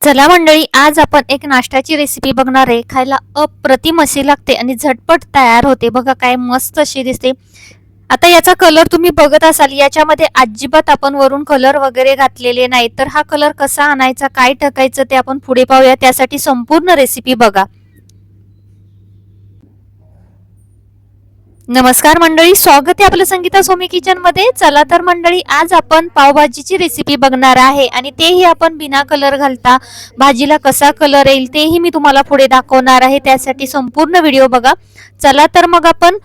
चला मंडळी, आज आपण एक नाश्त्याची रेसिपी बघणार आहे. खायला अप्रतिम अशी लागते आणि झटपट तयार होते. बघा काय मस्त अशी दिसते. आता याचा कलर तुम्ही बघत असाल, याच्यामध्ये अजिबात आपण वरून कलर वगैरे घातलेले नाही. तर हा कलर कसा आणायचा, काय टाकायचं ते आपण पुढे पाहूया. त्यासाठी संपूर्ण रेसिपी बघा. नमस्कार मंडळी, स्वागत आहे आपलं संगीता सोमी किचन मध्ये. चला तर मंडळी, आज आपण पावभाजीची रेसिपी बघणार आहे आणि तेही आपण बिना कलर घालता भाजीला कसा कलर येईल तेही मी तुम्हाला पुढे दाखवणार आहे. त्यासाठी संपूर्ण व्हिडिओ बघा. चला तर मग आपण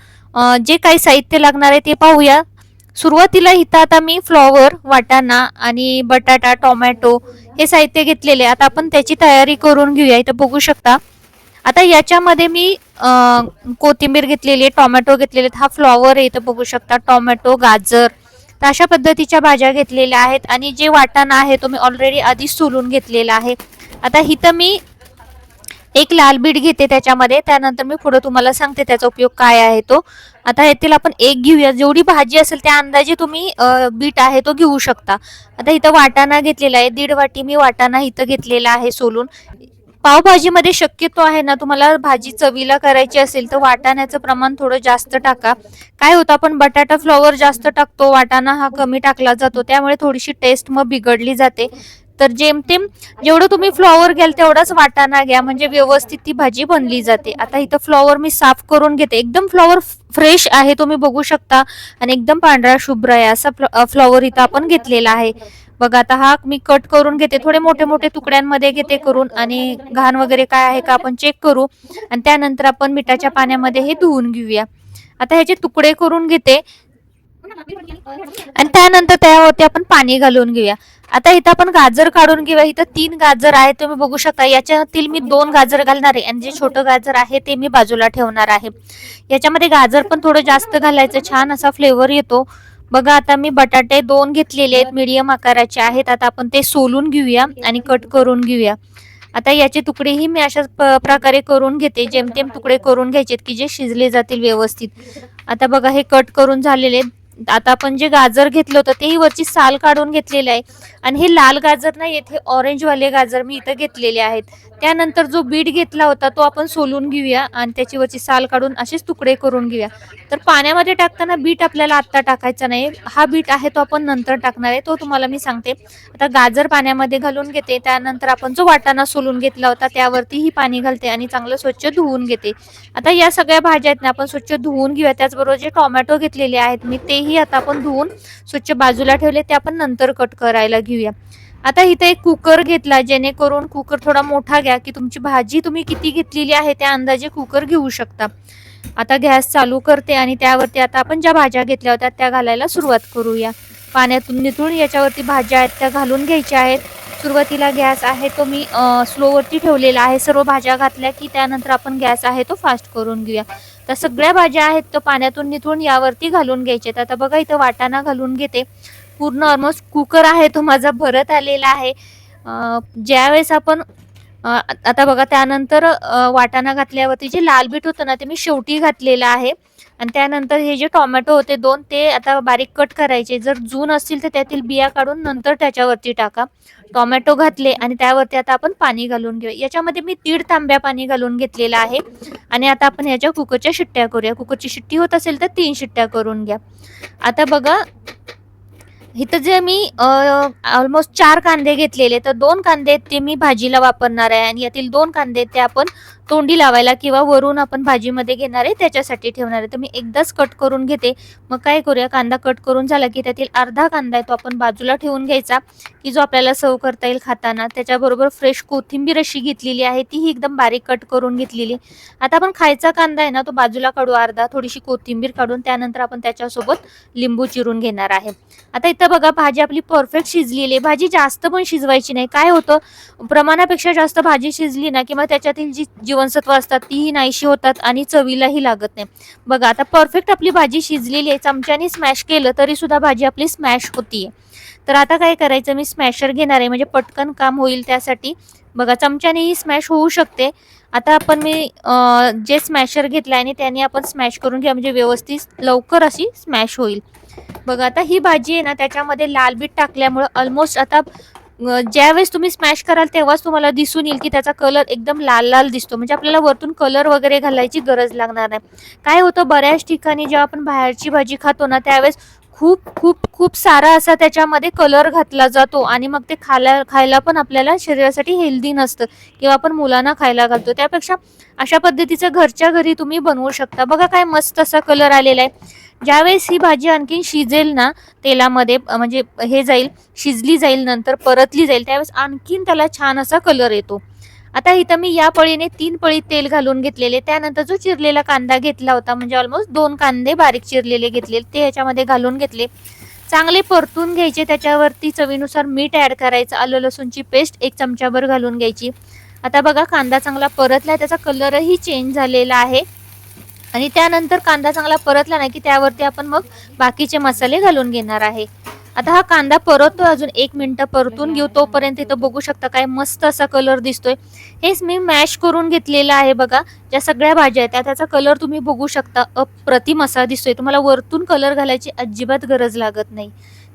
जे काही साहित्य लागणार आहे ते पाहूया. सुरुवातीला इथं आता मी फ्लॉवर, वाटाणा आणि बटाटा, टोमॅटो हे साहित्य घेतलेले. आता आपण त्याची तयारी करून घेऊया. इथं बघू शकता. आता याच्यामध्ये मी कोथिंबीर घेतलेली आहे, टोमॅटो घेतलेले आहेत, हा फ्लॉवर आहे इथं बघू शकता, टोमॅटो, गाजर. तर अशा पद्धतीच्या भाज्या घेतलेल्या आहेत आणि जे वाटाणा आहे तो मी ऑलरेडी आधीच सोलून घेतलेला आहे. आता इथं मी एक लाल बीट घेते त्याच्यामध्ये, त्यानंतर मी पुढे तुम्हाला सांगते त्याचा उपयोग काय आहे तो. आता यातील आपण एक घेऊया. जेवढी भाजी असेल त्या अंदाजे तुम्ही बीट आहे तो घेऊ शकता. आता इथं वाटाणा घेतलेला आहे, 1.5 वाटी मी वाटाणा इथं घेतलेला आहे सोलून. पावभाजीमध्ये शक्यतो आहे ना, तुम्हाला भाजी चवीला करायची असेल तर वाटाण्याचं प्रमाण थोडं जास्त टाका. काय होतं, आपण बटाटा फ्लॉवर जास्त टाकतो, वाटाणा हा कमी टाकला जातो, त्यामुळे थोडीशी टेस्ट मग बिघडली जाते. तर जेमतेम जेवढं तुम्ही फ्लॉवर घ्याल तेवढाच वाटाणा घ्या, म्हणजे व्यवस्थित ती भाजी बनली जाते. आता इथं फ्लॉवर मी साफ करून घेते. एकदम फ्लॉवर फ्रेश आहे, तुम्ही बघू शकता, आणि एकदम पांढरा शुभ्र आहे असा फ्लॉवर इथं आपण घेतलेला आहे. बघा आता हा मी कट करून घेते, थोडे मोठे मोठे तुकड्यांमध्ये घेते करून, आणि घाण वगैरे काय आहे का आपण चेक करू, आणि त्यानंतर आपण मिठाच्या पाण्यामध्ये हे धुवून घेऊया. आता ह्याचे तुकडे करून घेते आणि त्यानंतर त्यावरती आपण पाणी घालून घेऊया. आता इथं आपण गाजर काढून घेऊया. इथं 3 गाजर आहे, तुम्ही बघू शकता. याच्यातील मी 2 गाजर घालणार आहे आणि जे छोटं गाजर आहे ते मी बाजूला ठेवणार आहे. याच्यामध्ये गाजर पण थोडं जास्त घालायचं, छान असा फ्लेवर येतो. बघा आता मी बटाटे 2 घेतलेले आहेत, मीडियम आकाराचे आहेत. आता आपण ते सोलून घेऊया आणि कट करून घेऊया. आता याचे तुकडेही मी अशाच प्रकारे करून घेते. जेमतेम तुकडे करून घ्यायचे की जे शिजले जातील व्यवस्थित. आता बघा हे कट करून झालेले. आता आपण जे गाजर घेतलं होतं तेही वरची साल काढून घेतलेले आहे, आणि हे लाल गाजर नाही, येथे ऑरेंज वाले गाजर मी इथं घेतलेले आहेत. त्यानंतर जो बीट घेतला होता तो आपण सोलून घेऊया आणि त्याची वरची साल काढून असेच तुकडे करून घेऊया. तर पाण्यामध्ये टाकताना बीट आपल्याला आत्ता टाकायचा नाही, हा बीट आहे तो आपण नंतर टाकणार आहे, तो तुम्हाला मी सांगते. आता गाजर पाण्यामध्ये घालून घेते, त्यानंतर आपण जो वाटाणा सोलून घेतला होता त्यावरती ही पाणी घालते आणि चांगलं स्वच्छ धुवून घेते. आता या सगळ्या भाज्या आहेत ना आपण स्वच्छ धुवून घेऊया. त्याचबरोबर जे टोमॅटो घेतलेले आहेत मी तेही आता आपण धुवून स्वच्छ बाजूला ठेवले, ते आपण नंतर कट करायला घेऊया. आता इथे एक कुकर घेतला, जेणेकरून कुकर थोडा मोठा घ्या की तुमची भाजी तुम्ही किती घेतलेली आहे त्या अंदाजे कुकर घेऊ शकता. आता गॅस चालू करते आणि त्यावरती आता आपण ज्या भाज्या घेतल्या होत्या त्या घालायला सुरुवात करूया. पाण्यातून निथळून याच्यावरती भाज्या आहेत त्या घालून घ्यायच्या आहेत. सुरुवातीला गॅस आहे तो मी स्लोवरती ठेवलेला आहे. सर्व भाज्या घातल्या की त्यानंतर आपण गॅस आहे तो फास्ट करून घेऊया. तर सगळ्या भाज्या आहेत तो पाण्यातून निथळून यावरती घालून घ्यायचे. आता बघा इथं वाटाणा घालून घेते. पूर्ण ऑलमोस्ट कुकर आहे तो माझा भरत आलेला आहे. ज्यावेळेस आपण आता बघा त्यानंतर वाटाणा घातल्यावरती जे लाल बीट होतं ना ते मी शेवटी घातलेलं आहे, आणि त्यानंतर हे जे टोमॅटो होते 2 ते आता बारीक कट करायचे. जर जून असतील तर त्यातील बिया काढून नंतर त्याच्यावरती टाका. टोमॅटो घातले आणि त्यावरती आता आपण पाणी घालून घेऊया. याच्यामध्ये मी 1.5 तांब्या पाणी घालून घेतलेलं आहे, आणि आता आपण याच्या कुकरच्या शिट्ट्या करूया. कुकरची शिट्टी होत असेल तर 3 शिट्ट्या करून घ्या. आता बघा इथं जे मी ऑलमोस्ट 4 कांदे घेतलेले, तर 2 कांदे ते मी भाजीला वापरणार आहे, आणि यातील 2 कांदे ते आपण तोंडी लावायला किंवा वरून आपण भाजीमध्ये घेणार आहे त्याच्यासाठी ठेवणार आहे. तर मी एकदाच कट करून घेते. मग काय करूया, कांदा कट करून झाला की त्यातील अर्धा कांदा आहे तो आपण बाजूला ठेवून घ्यायचा, की जो आपल्याला सर्व करता येईल खाताना. त्याच्याबरोबर फ्रेश कोथिंबीर अशी घेतलेली आहे, तीही एकदम बारीक कट करून घेतलेली. आता आपण खायचा कांदा आहे ना तो बाजूला काढू अर्धा, थोडीशी कोथिंबीर काढून त्यानंतर आपण त्याच्यासोबत लिंबू चिरून घेणार आहे. आता इथं बघा भाजी आपली परफेक्ट शिजलेली आहे. भाजी जास्त पण शिजवायची नाही. काय होतं, प्रमाणापेक्षा जास्त भाजी शिजली ना किंवा त्याच्यातील जी जीवनसत्व असतात तीही नाहीशी होतात आणि चवीलाही लागत नाही. बघा आता परफेक्ट आपली भाजी शिजलेली आहे. चमच्याने स्मॅश केलं तरी सुद्धा भाजी आपली स्मॅश होतीये. तर आता काय करायचं, मी स्मॅशर घेणार आहे म्हणजे पटकन काम होईल त्यासाठी. बघा चमच्यानेही स्मॅश होऊ शकते. आता आपण मी जे स्मॅशर घेतलं आणि त्याने आपण स्मॅश करून घ्या, म्हणजे व्यवस्थित लवकर अशी स्मॅश होईल. बघा आता ही भाजी आहे ना त्याच्यामध्ये लाल बीट टाकल्यामुळे ऑलमोस्ट आता ज्यावेळेस तुम्ही स्मॅश कराल तेव्हाच तुम्हाला दिसून येईल की त्याचा कलर एकदम लाल लाल दिसतो, म्हणजे आपल्याला वरतून कलर वगैरे घालायची गरज लागणार नाही. काय होतं बऱ्याच ठिकाणी जेव्हा आपण बाहेरची भाजी खातो ना त्यावेळेस खूप खूप खूप सारा असा त्याच्यामध्ये कलर घातला जातो आणि मग ते खायला पण आपल्याला शरीरासाठी हेल्दी नसतं किंवा आपण मुलांना खायला घालतो. त्यापेक्षा अशा पद्धतीचं घरच्या घरी तुम्ही बनवू शकता. बघा काय मस्त असा कलर आलेला आहे. ज्यावेळेस ही भाजी आणखीन शिजेल ना तेलामध्ये, म्हणजे हे जाईल, शिजली जाईल, नंतर परतली जाईल, त्यावेळेस आणखीन त्याला छान असा कलर येतो. आता इथं मी या पळीने 3 पळी तेल घालून घेतलेले, त्यानंतर जो चिरलेला कांदा घेतला होता, म्हणजे ऑलमोस्ट 2 कांदे बारीक चिरलेले घेतले, ते ह्याच्यामध्ये घालून घेतले. चांगले परतून घ्यायचे. त्याच्यावरती चवीनुसार मीठ ऍड करायचं. आलं लसूणची पेस्ट 1 चमचाभर घालून घ्यायची. आता बघा कांदा चांगला परतला, त्याचा कलरही चेंज झालेला आहे. आणि त्यानंतर कांदा चांगला परतला नाही की त्यावरती आपण मग बाकीचे मसाले घालून घेणार आहे. आता हा कांदा परततो, अजून 1 मिनिट परतून घेऊ. तोपर्यंत इथं बघू शकता काय मस्त असा कलर दिसतोय. हेच मी मॅश करून घेतलेलं आहे. बघा ज्या सगळ्या भाज्या आहेत त्याचा कलर तुम्ही बघू शकता, अप्रतिम असा दिसतोय. तुम्हाला वरतून कलर घालायची अजिबात गरज लागत नाही.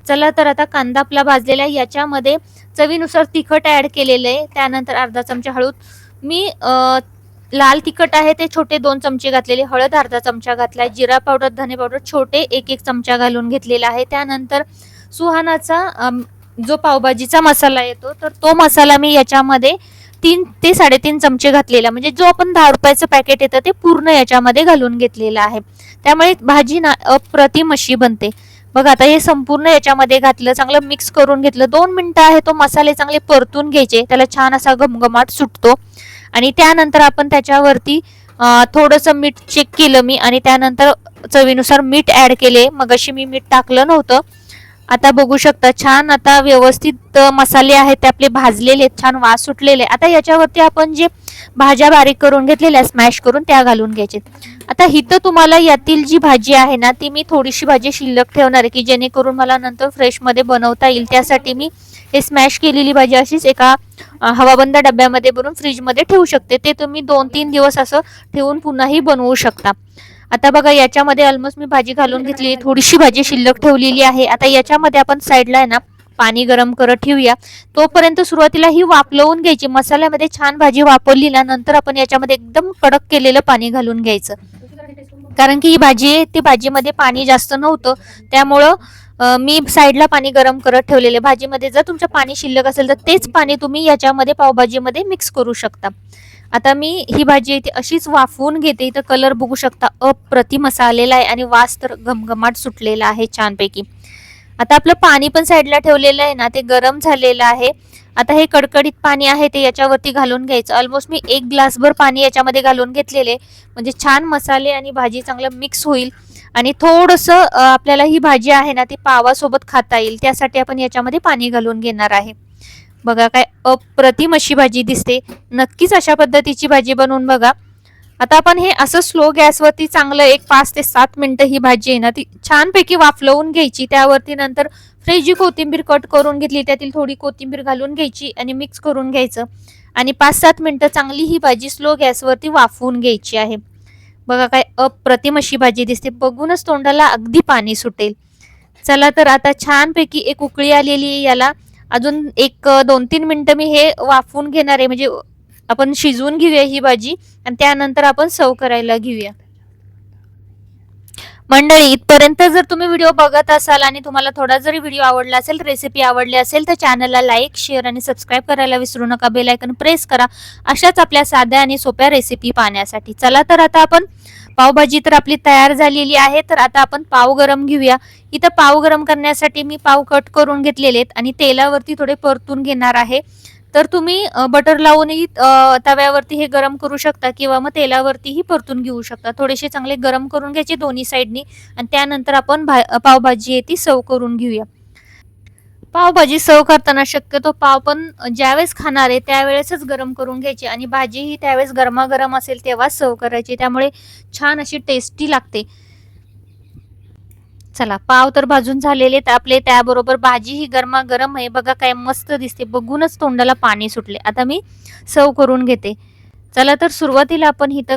चला तर आता कांदा आपला भाजलेला आहे. याच्यामध्ये चवीनुसार तिखट ऍड केलेलं आहे. त्यानंतर अर्धा चमचा हळद, मी लाल तिखट आहे ते छोटे 2 चमचे घातलेले, हळद अर्धा चमचा घातलाय, जिरा पावडर, धने पावडर छोटे 1-1 चमचा घालून घेतलेला आहे. त्यानंतर सुहानाचा जो पावभाजीचा मसाला येतो तर तो मसाला मी याच्यामध्ये 3 ते 3.5 चमचे घातलेला, म्हणजे जो आपण 10 रुपयाचं पॅकेट येतं ते पूर्ण याच्यामध्ये घालून घेतलेलं आहे. त्यामुळे भाजी ना अप्रतिम अशी बनते. बघा आता हे संपूर्ण याच्यामध्ये घातलं, चांगलं मिक्स करून घेतलं. 2 मिनिटं आहे तो मसाले चांगले परतून घ्यायचे, त्याला छान असा घमघमाट सुटतो. आणि त्यानंतर आपण त्याच्यावरती थोडंसं मीठ चेक केलं मी, आणि त्यानंतर चवीनुसार मीठ ऍड केले. मगाशी मी मीठ टाकलं नव्हतं. आता बघू शकता छान आता व्यवस्थित मसाले आहेत ते आपले भाजलेले, छान वास सुटलेले. आता याच्यावरती आपण जे भाज्या बारीक करून घेतलेल्या स्मॅश करून त्या घालून घ्यायचे. आता हिथं तुम्हाला यातील जी भाजी आहे ना ती मी थोडीशी भाजी शिल्लक ठेवणार आहे की जेणेकरून मला नंतर फ्रेशमध्ये बनवता येईल. त्यासाठी मी हे स्मॅश केलेली भाजी अशीच एका हवाबंद डब्यामध्ये भरून फ्रीजमध्ये ठेवू शकते. ते तुम्ही 2-3 दिवस असं ठेवून पुन्हाही बनवू शकता. आता बघा याच्यामध्ये ऑलमोस्ट मी भाजी घालून घेतली, थोडीशी भाजी शिल्लक ठेवलेली आहे. आता याच्यामध्ये आपण साईडला आहे ना पाणी गरम करत ठेवूया. तोपर्यंत सुरुवातीला ही वाफ लावून घ्यायची. मसाल्यामध्ये छान भाजी वापरली ना नंतर आपण याच्यामध्ये एकदम कडक केलेलं पाणी घालून घ्यायचं, कारण की ही भाजी आहे ती भाजीमध्ये पाणी जास्त नव्हतं. त्यामुळं मी साईडला पाणी गरम करत ठेवलेले. भाजीमध्ये जर तुमचं पाणी शिल्लक असेल तर तेच पाणी तुम्ही याच्यामध्ये पावभाजीमध्ये मिक्स करू शकता. आता मी ही भाजी इथे अशीच वाफवून घेते. इथं कलर बघू शकता अप्रतिम असा आलेला आहे आणि वास तर घमघमाट सुटलेला आहे छानपैकी. आता आपलं पाणी पण साईडला ठेवलेलं आहे ना ते गरम झालेलं आहे. आता हे कडकडीत पाणी आहे ते याच्यावरती घालून घ्यायचं. ऑलमोस्ट मी 1 ग्लासभर पाणी याच्यामध्ये घालून घेतलेले, म्हणजे छान मसाले आणि भाजी चांगलं मिक्स होईल आणि थोडंसं आपल्याला ही भाजी आहे ना ती पावासोबत खाता येईल त्यासाठी आपण याच्यामध्ये पाणी घालून घेणार आहे. बघा काय अप्रतिम अशी भाजी दिसते. नक्कीच अशा पद्धतीची भाजी बनवून बघा. आता आपण हे असं स्लो गॅसवरती चांगलं 5 ते 7 मिनिटं ही भाजी आहे ना ती छानपैकी वाफलवून घ्यायची. त्यावरती नंतर फ्रेश जी कोथिंबीर कट करून घेतली त्यातील थोडी कोथिंबीर घालून घ्यायची आणि मिक्स करून घ्यायचं आणि 5-7 मिनिटं चांगली ही भाजी स्लो गॅसवरती वाफवून घ्यायची आहे. बघा काय अप्रतिम अशी भाजी दिसते, बघूनच तोंडाला अगदी पाणी सुटेल. चला तर आता छानपैकी एक उकळी आलेली आहे. याला अजून 2-3 मिनिटं मी हे वाफवून घेणार आहे, म्हणजे आपण शिजवून घेऊया ही भाजी आणि त्यानंतर आपण सर्व करायला घेऊया. मंडळी इथपर्यंत जर तुम्ही व्हिडिओ बघत असाल आणि तुम्हाला थोडा जरी व्हिडिओ आवडला असेल, रेसिपी आवडली असेल तर चॅनलला लाईक, शेअर आणि सबस्क्राईब करायला विसरू नका. बेल आयकॉन प्रेस करा अशाच आपल्या साध्या आणि सोप्या रेसिपी पाहण्यासाठी. चला तर आता आपण पावभाजी तर आपली तयार झालेली आहे. तर आता आपण पाव गरम घेऊया. इथं पाव गरम करण्यासाठी मी पाव कट करून घेतलेले आहेत आणि तेलावरती थोडे परतून घेणार आहे. तर तुम्ही बटर लावूनही तव्यावरती हे गरम करू शकता किंवा मग तेलावरतीही परतून घेऊ शकता. थोडेसे चांगले गरम करून घ्यायचे दोन्ही साईडनी आणि त्यानंतर आपण पावभाजी आहे ती सर्व करून घेऊया. पावभाजी सर्व करताना शक्यतो पाव पण ज्यावेळेस खाणार आहे त्यावेळेसच गरम करून घ्यायची आणि भाजी ही त्यावेळेस गरमागरम असेल तेव्हाच सर्व करायची, त्यामुळे छान अशी टेस्टी लागते. चला पाव तर भाजून झालेले आपले, त्याबरोबर भाजी ही गरमागरम आहे. बघा काय मस्त दिसते, बघूनच तोंडाला पाणी सुटले. आता मी सर्व करून घेते. चला तर सुरुवातीला आपण इथं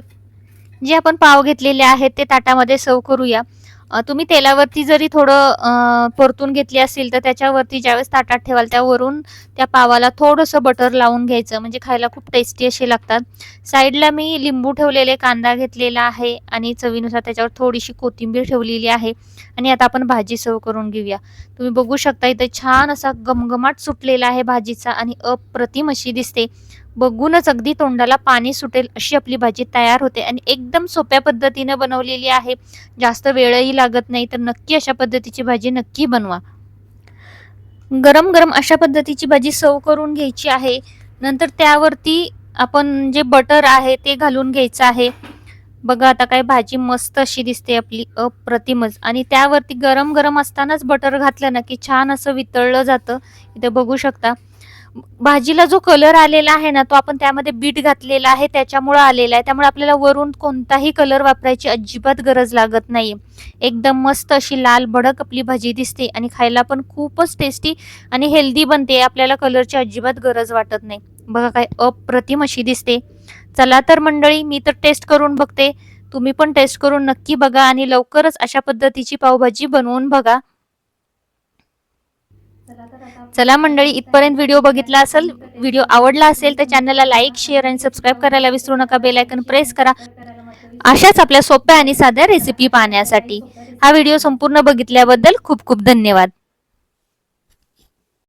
जे आपण पाव घेतलेले आहेत ते ताटामध्ये सर्व करूया. तुम्ही तेलावरती जरी थोडं परतून घेतली असेल तर त्याच्यावरती ज्यावेळेस ताटात ठेवाल त्यावरून त्या पावाला थोडंसं बटर लावून घ्यायचं, म्हणजे खायला खूप टेस्टी असे लागतात. साईडला मी लिंबू ठेवलेले, कांदा घेतलेला आहे आणि चवीनुसार त्याच्यावर थोडीशी कोथिंबीर ठेवलेली आहे. आणि आता आपण भाजी सर्व करून घेऊया. तुम्ही बघू शकता इथे छान असा घमघमाट सुटलेला आहे भाजीचा आणि अप्रतिम अशी दिसते. बघूनच अगदी तोंडाला पाणी सुटेल अशी आपली भाजी तयार होते आणि एकदम सोप्या पद्धतीने बनवलेली आहे. जास्त वेळही लागत नाही, तर नक्की अशा पद्धतीची भाजी नक्की बनवा. गरम गरम अशा पद्धतीची भाजी सर्व करून घ्यायची आहे. नंतर त्यावरती आपण जे बटर आहे ते घालून घ्यायचं आहे. बघा आता काय भाजी मस्त अशी दिसते आपली, अप्रतिमच. आणि त्यावरती गरम गरम असतानाच बटर घातलं ना की छान असं वितळलं जातं. इथे बघू शकता भाजीला जो कलर आलेला आहे ना तो आपण त्यामध्ये बीट घातलेला आहे त्याच्यामुळे आलेला आहे. त्यामुळे आपल्याला वरून कोणताही कलर वापरायची अजिबात गरज लागत नाही. एकदम मस्त अशी लाल भडक आपली भाजी दिसते आणि खायला पण खूपच टेस्टी आणि हेल्दी बनते. आपल्याला कलरची अजिबात गरज वाटत नाही. बघा काय अप्रतिम अशी दिसते. चला तर मंडळी, मी तर टेस्ट करून बघते. तुम्ही पण टेस्ट करून नक्की बघा आणि लवकरच अशा पद्धतीची पावभाजी बनवून बघा. चला मंडळी, इथपर्यंत व्हिडिओ बघितला असेल, व्हिडिओ आवडला असेल तर चॅनलला लाईक, शेअर आणि सबस्क्राईब करायला विसरू नका. बेल आयकॉन प्रेस करा अशाच आपल्या सोप्या आणि साध्या रेसिपी पाहण्यासाठी. हा व्हिडिओ संपूर्ण बघितल्याबद्दल खूप खूप धन्यवाद.